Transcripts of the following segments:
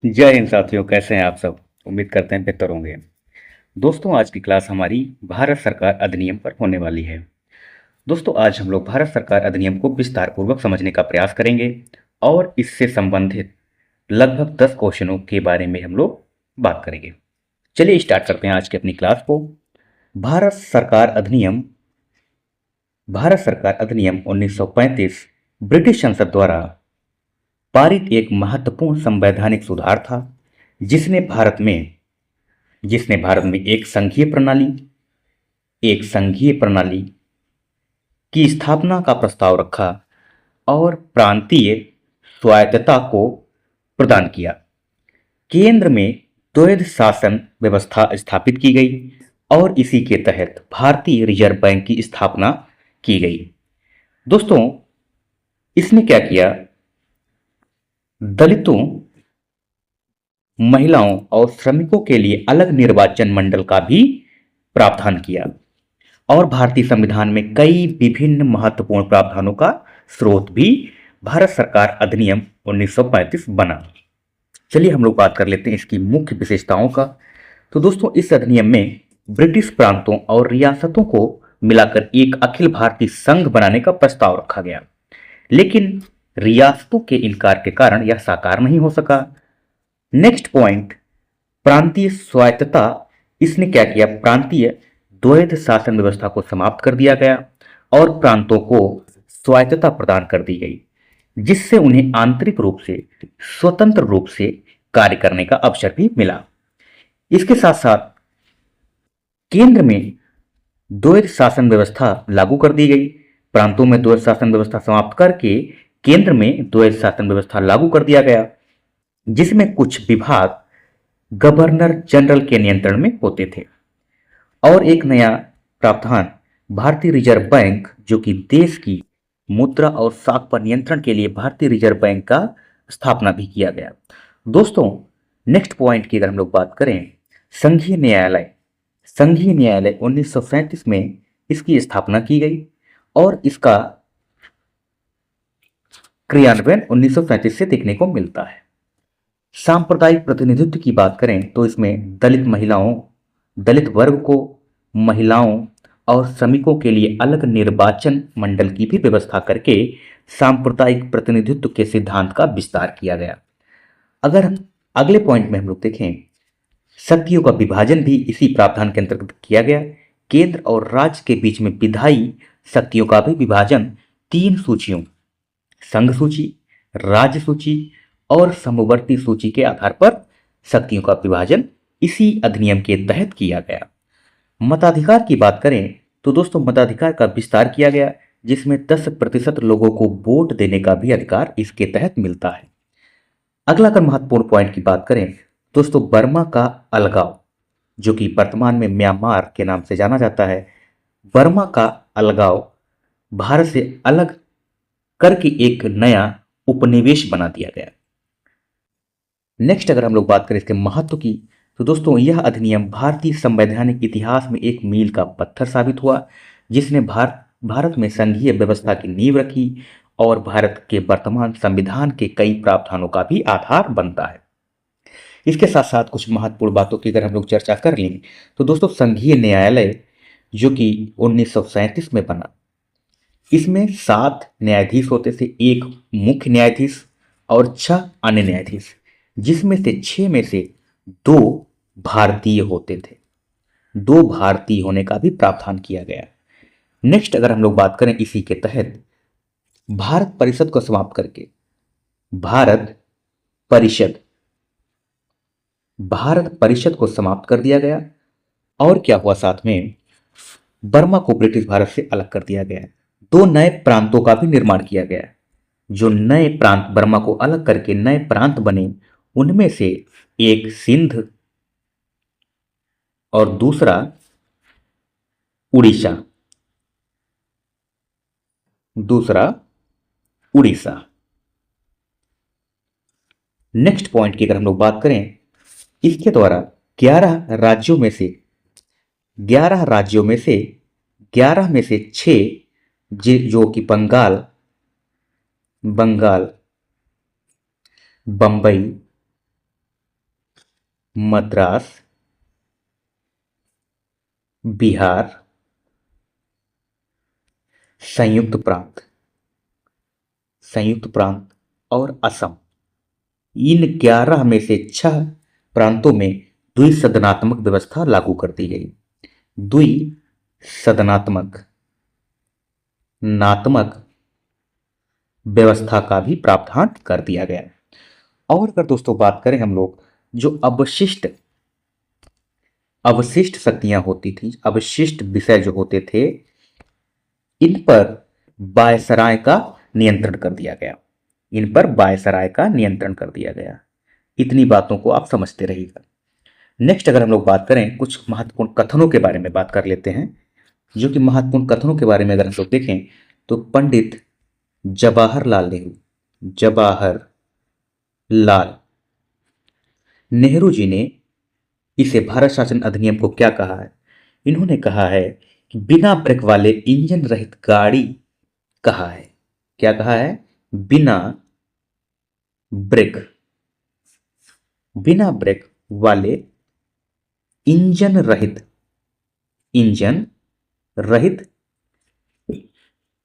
जय हिंद साथियों, कैसे हैं आप सब। उम्मीद करते हैं बेहतर होंगे। दोस्तों, आज की क्लास हमारी भारत सरकार अधिनियम पर होने वाली है। दोस्तों, आज हम लोग भारत सरकार अधिनियम को विस्तार पूर्वक समझने का प्रयास करेंगे और इससे संबंधित लगभग 10 क्वेश्चनों के बारे में हम लोग बात करेंगे। चलिए स्टार्ट करते हैं आज की अपनी क्लास को। भारत सरकार अधिनियम भारत सरकार अधिनियम 1935 ब्रिटिश संसद द्वारा पारित एक महत्वपूर्ण संवैधानिक सुधार था, जिसने भारत में एक संघीय प्रणाली की स्थापना का प्रस्ताव रखा और प्रांतीय स्वायत्तता को प्रदान किया। केंद्र में द्वैध शासन व्यवस्था स्थापित की गई और इसी के तहत भारतीय रिजर्व बैंक की स्थापना की गई। दोस्तों, इसने क्या किया? दलितों, महिलाओं और श्रमिकों के लिए अलग निर्वाचन मंडल का भी प्रावधान किया और भारतीय संविधान में कई विभिन्न महत्वपूर्ण प्रावधानों का स्रोत भी भारत सरकार अधिनियम 1935 बना। चलिए हम लोग बात कर लेते हैं इसकी मुख्य विशेषताओं का। तो दोस्तों, इस अधिनियम में ब्रिटिश प्रांतों और रियासतों को मिलाकर एक अखिल भारतीय संघ बनाने का प्रस्ताव रखा गया, लेकिन रियासतों के इनकार के कारण यह साकार नहीं हो सका। नेक्स्ट पॉइंट, प्रांतीय स्वायत्तता। इसने क्या किया? प्रांतीय द्वैध शासन व्यवस्था को समाप्त कर दिया गया और प्रांतों को स्वायत्तता प्रदान कर दी गई, जिससे उन्हें आंतरिक रूप से स्वतंत्र रूप से कार्य करने का अवसर भी मिला। इसके साथ साथ केंद्र में द्वैध शासन व्यवस्था लागू कर दी गई। प्रांतों में द्वैध शासन व्यवस्था समाप्त करके केंद्र में द्वैध शासन व्यवस्था लागू कर दिया गया, जिसमें कुछ विभाग गवर्नर जनरल के नियंत्रण में होते थे। और एक नया प्रावधान, भारतीय रिजर्व बैंक, जो कि देश की मुद्रा और साख पर नियंत्रण के लिए भारतीय रिजर्व बैंक का स्थापना भी किया गया। दोस्तों, नेक्स्ट पॉइंट की अगर हम लोग बात करें, संघीय न्यायालय। संघीय न्यायालय 1937 में इसकी स्थापना की गई और इसका क्रियान्वयन 1937 से देखने को मिलता है। सांप्रदायिक प्रतिनिधित्व की बात करें तो इसमें दलित वर्ग को, महिलाओं और श्रमिकों के लिए अलग निर्वाचन मंडल की भी व्यवस्था करके सांप्रदायिक प्रतिनिधित्व के सिद्धांत का विस्तार किया गया। अगर अगले पॉइंट में हम लोग देखें, शक्तियों का विभाजन भी इसी प्रावधान के अंतर्गत किया गया। केंद्र और राज्य के बीच में विधायी शक्तियों का भी विभाजन 3 सूचियों, संघ सूची, राज्य सूची और समवर्ती सूची के आधार पर शक्तियों का विभाजन इसी अधिनियम के तहत किया गया। मताधिकार की बात करें तो दोस्तों, मताधिकार का विस्तार किया गया, जिसमें 10% लोगों को वोट देने का भी अधिकार इसके तहत मिलता है। अगला अगर महत्वपूर्ण पॉइंट की बात करें दोस्तों, बर्मा का अलगाव, जो कि वर्तमान में म्यांमार के नाम से जाना जाता है, बर्मा का अलगाव भारत से अलग करके एक नया उपनिवेश बना दिया गया। नेक्स्ट अगर हम लोग बात करें इसके महत्व की, तो दोस्तों यह अधिनियम भारतीय संवैधानिक इतिहास में एक मील का पत्थर साबित हुआ, जिसने भारत में संघीय व्यवस्था की नींव रखी और भारत के वर्तमान संविधान के कई प्रावधानों का भी आधार बनता है। इसके साथ साथ कुछ महत्वपूर्ण बातों की अगर हम लोग चर्चा कर लें तो दोस्तों, संघीय न्यायालय जो कि 1937 में बना, इसमें 7 न्यायाधीश होते थे, एक मुख्य न्यायाधीश और 6 अन्य न्यायाधीश, जिसमें से 6 में से 2 भारतीय होते थे। 2 भारतीय होने का भी प्रावधान किया गया। नेक्स्ट अगर हम लोग बात करें इसी के तहत, भारत परिषद को समाप्त करके भारत परिषद भारत परिषद को समाप्त कर दिया गया। और क्या हुआ? साथ में बर्मा को ब्रिटिश भारत से अलग कर दिया गया। 2 नए प्रांतों का भी निर्माण किया गया। जो नए प्रांत बर्मा को अलग करके नए प्रांत बने, उनमें से एक सिंध और दूसरा उड़ीसा दूसरा उड़ीसा। नेक्स्ट पॉइंट की अगर हम लोग बात करें, इसके द्वारा 11 राज्यों में से 11 में से 6, जो कि बंगाल, बंबई, मद्रास, बिहार, संयुक्त प्रांत, संयुक्त प्रांत और असम। इन 11 में से 6 प्रांतों में द्विसदनात्मक व्यवस्था लागू कर दी गई। द्विसदनात्मक नात्मक व्यवस्था का भी प्रावधान कर दिया गया। और अगर दोस्तों बात करें हम लोग, जो अवशिष्ट अवशिष्ट शक्तियां होती थी, अवशिष्ट विषय जो होते थे, इन पर वायसराय का नियंत्रण कर दिया गया। इन पर वायसराय का नियंत्रण कर दिया गया। इतनी बातों को आप समझते रहिएगा। नेक्स्ट अगर हम लोग बात करें, कुछ महत्वपूर्ण कथनों के बारे में बात कर लेते हैं। जो कि महत्वपूर्ण कथनों के बारे में अगर हम लोग देखें तो पंडित जवाहरलाल नेहरू जी ने इसे भारत शासन अधिनियम को क्या कहा है? इन्होंने कहा है कि बिना ब्रेक वाले इंजन रहित गाड़ी कहा है। क्या कहा है? बिना ब्रेक वाले इंजन रहित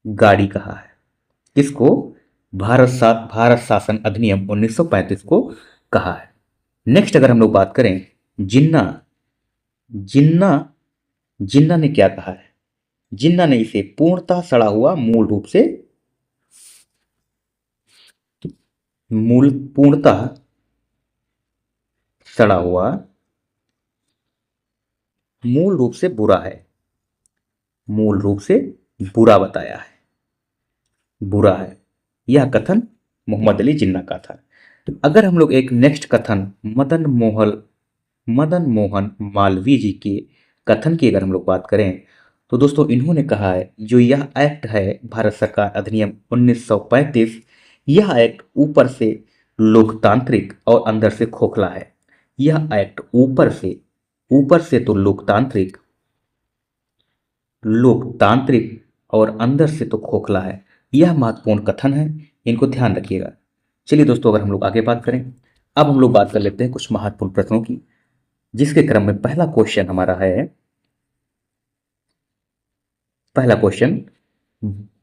गाड़ी कहा है। इसको भारत शासन अधिनियम 1935 को कहा है। नेक्स्ट अगर हम लोग बात करें, जिन्ना ने क्या कहा है? जिन्ना ने इसे पूर्णतः सड़ा हुआ पूर्णतः सड़ा हुआ मूल रूप से बुरा बताया है। बुरा है, यह कथन मोहम्मद अली जिन्ना का था। तो अगर हम लोग एक नेक्स्ट कथन मदन मोहन मालवीय जी के कथन की अगर हम लोग बात करें तो दोस्तों इन्होंने कहा है, जो यह एक्ट है भारत सरकार अधिनियम 1935, यह एक्ट ऊपर से लोकतांत्रिक और अंदर से खोखला है। यह एक्ट ऊपर से तो लोकतांत्रिक और अंदर से तो खोखला है। यह महत्वपूर्ण कथन है, इनको ध्यान रखिएगा। चलिए दोस्तों अगर हम लोग आगे बात करें, अब हम लोग बात कर लेते हैं कुछ महत्वपूर्ण प्रश्नों की, जिसके क्रम में पहला क्वेश्चन हमारा है। पहला क्वेश्चन,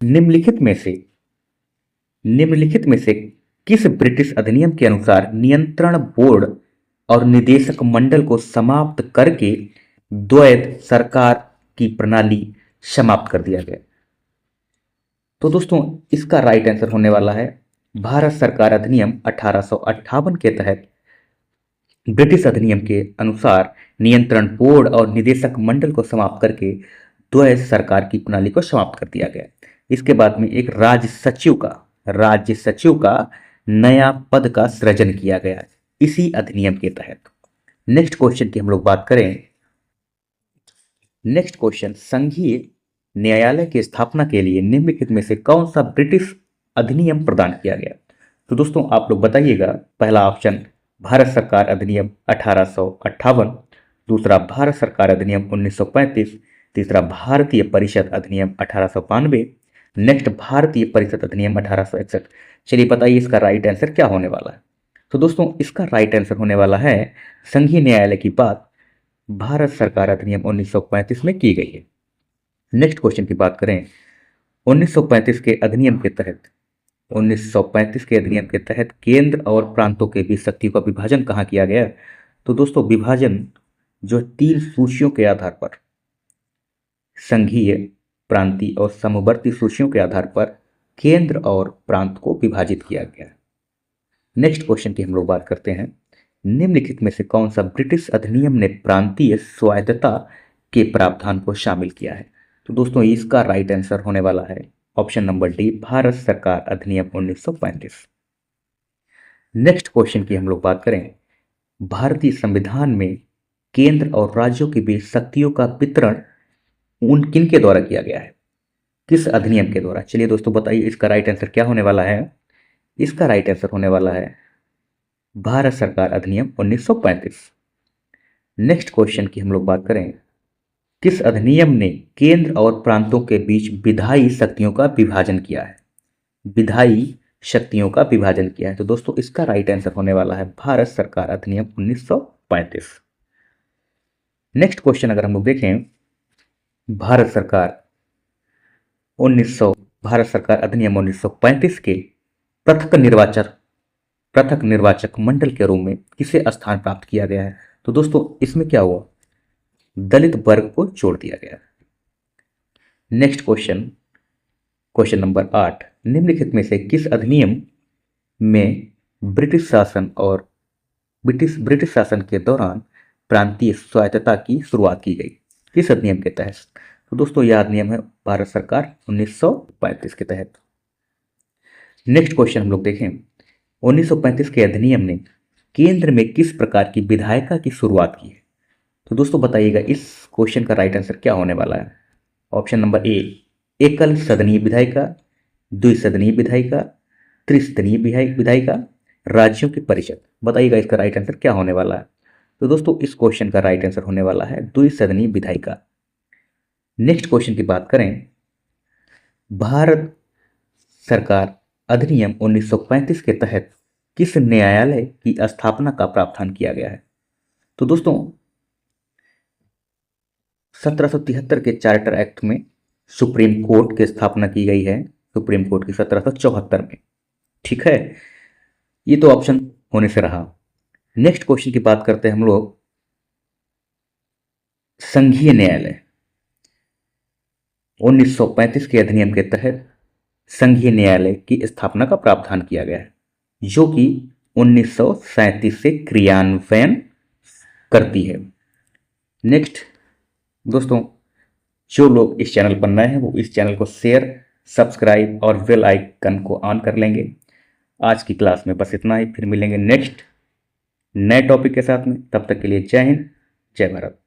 निम्नलिखित में से किस ब्रिटिश अधिनियम के अनुसार नियंत्रण बोर्ड और निदेशक मंडल को समाप्त करके द्वैध सरकार की प्रणाली समाप्त कर दिया गया? तो दोस्तों इसका राइट आंसर होने वाला है भारत सरकार अधिनियम 1858 के तहत ब्रिटिश अधिनियम के अनुसार नियंत्रण बोर्ड और निदेशक मंडल को समाप्त करके द्वैध सरकार की प्रणाली को समाप्त कर दिया गया। इसके बाद में एक राज्य सचिव का नया पद का सृजन किया गया इसी अधिनियम के तहत। नेक्स्ट क्वेश्चन की हम लोग बात करें। नेक्स्ट क्वेश्चन, संघीय न्यायालय की स्थापना के लिए निम्नलिखित में से कौन सा ब्रिटिश अधिनियम प्रदान किया गया? तो दोस्तों आप लोग बताइएगा। पहला ऑप्शन भारत सरकार अधिनियम 1858, दूसरा भारत सरकार अधिनियम 1935, तीसरा भारतीय परिषद अधिनियम 1892, नेक्स्ट भारतीय परिषद अधिनियम 1861। चलिए बताइए इसका राइट आंसर क्या होने वाला है? तो दोस्तों इसका राइट आंसर होने वाला है संघीय न्यायालय की बात भारत सरकार अधिनियम 1935 में की गई है। नेक्स्ट क्वेश्चन की बात करें, 1935 के अधिनियम के तहत केंद्र और प्रांतों के बीच शक्तियों का विभाजन कहाँ किया गया? तो दोस्तों विभाजन जो 3 सूचियों के आधार पर, संघीय, प्रांतीय और समवर्ती सूचियों के आधार पर केंद्र और प्रांत को विभाजित किया गया। नेक्स्ट क्वेश्चन की हम लोग बात करते हैं। निम्नलिखित में से कौन सा ब्रिटिश अधिनियम ने प्रांतीय स्वायत्तता के प्रावधान को शामिल किया है? तो दोस्तों इसका राइट आंसर होने वाला है ऑप्शन नंबर डी, भारत सरकार अधिनियम 1935। नेक्स्ट क्वेश्चन की हम लोग बात करें, भारतीय संविधान में केंद्र और राज्यों के बीच शक्तियों का वितरण किन के द्वारा किया गया है? किस अधिनियम के द्वारा? चलिए दोस्तों बताइए इसका राइट आंसर क्या होने वाला है? इसका राइट आंसर होने वाला है भारत सरकार अधिनियम 1935। नेक्स्ट क्वेश्चन की हम लोग बात करें, किस अधिनियम ने केंद्र और प्रांतों के बीच विधायी शक्तियों का विभाजन किया है? विधायी शक्तियों का विभाजन किया है। तो दोस्तों इसका राइट आंसर होने वाला है भारत सरकार अधिनियम 1935। नेक्स्ट क्वेश्चन अगर हम लोग देखें, भारत सरकार 1900 भारत सरकार अधिनियम 1935 के पृथक निर्वाचक मंडल के रूप में किसे स्थान प्राप्त किया गया है? तो दोस्तों इसमें क्या हुआ, दलित वर्ग को जोड़ दिया गया। नेक्स्ट क्वेश्चन, क्वेश्चन नंबर 8, निम्नलिखित में से किस अधिनियम में ब्रिटिश शासन के दौरान प्रांतीय स्वायत्तता की शुरुआत की गई? किस अधिनियम के तहत? तो दोस्तों यह अधिनियम है भारत सरकार 1935 के तहत। नेक्स्ट क्वेश्चन हम लोग देखें, 1935 के अधिनियम ने केंद्र में किस प्रकार की विधायिका की शुरुआत की है? तो दोस्तों बताइएगा इस क्वेश्चन का राइट आंसर क्या होने वाला है। ऑप्शन नंबर ए, एकल सदनीय विधायिका, द्विसदनीय विधायिका, त्रिसदनीय विधायिका, राज्यों के परिषद। बताइएगा इसका राइट आंसर क्या होने वाला है। तो दोस्तों इस क्वेश्चन का राइट आंसर होने वाला है द्विसदनीय विधायिका। नेक्स्ट क्वेश्चन की बात करें, भारत सरकार अधिनियम 1935 के तहत किस न्यायालय की स्थापना का प्रावधान किया गया है? तो दोस्तों 1773 के चार्टर एक्ट में सुप्रीम कोर्ट की स्थापना की गई है, सुप्रीम कोर्ट की 1774 में। ठीक है, ये तो ऑप्शन होने से रहा। नेक्स्ट क्वेश्चन की बात करते हैं हम लोग, संघीय न्यायालय 1935 के अधिनियम के तहत संघीय न्यायालय की स्थापना का प्रावधान किया गया है, जो कि 1937 से क्रियान्वयन करती है। नेक्स्ट दोस्तों, जो लोग इस चैनल पर नए हैं वो इस चैनल को शेयर, सब्सक्राइब और बेल आइकन को ऑन कर लेंगे। आज की क्लास में बस इतना ही, फिर मिलेंगे नेक्स्ट नए टॉपिक के साथ में। तब तक के लिए जय हिंद, जय भारत।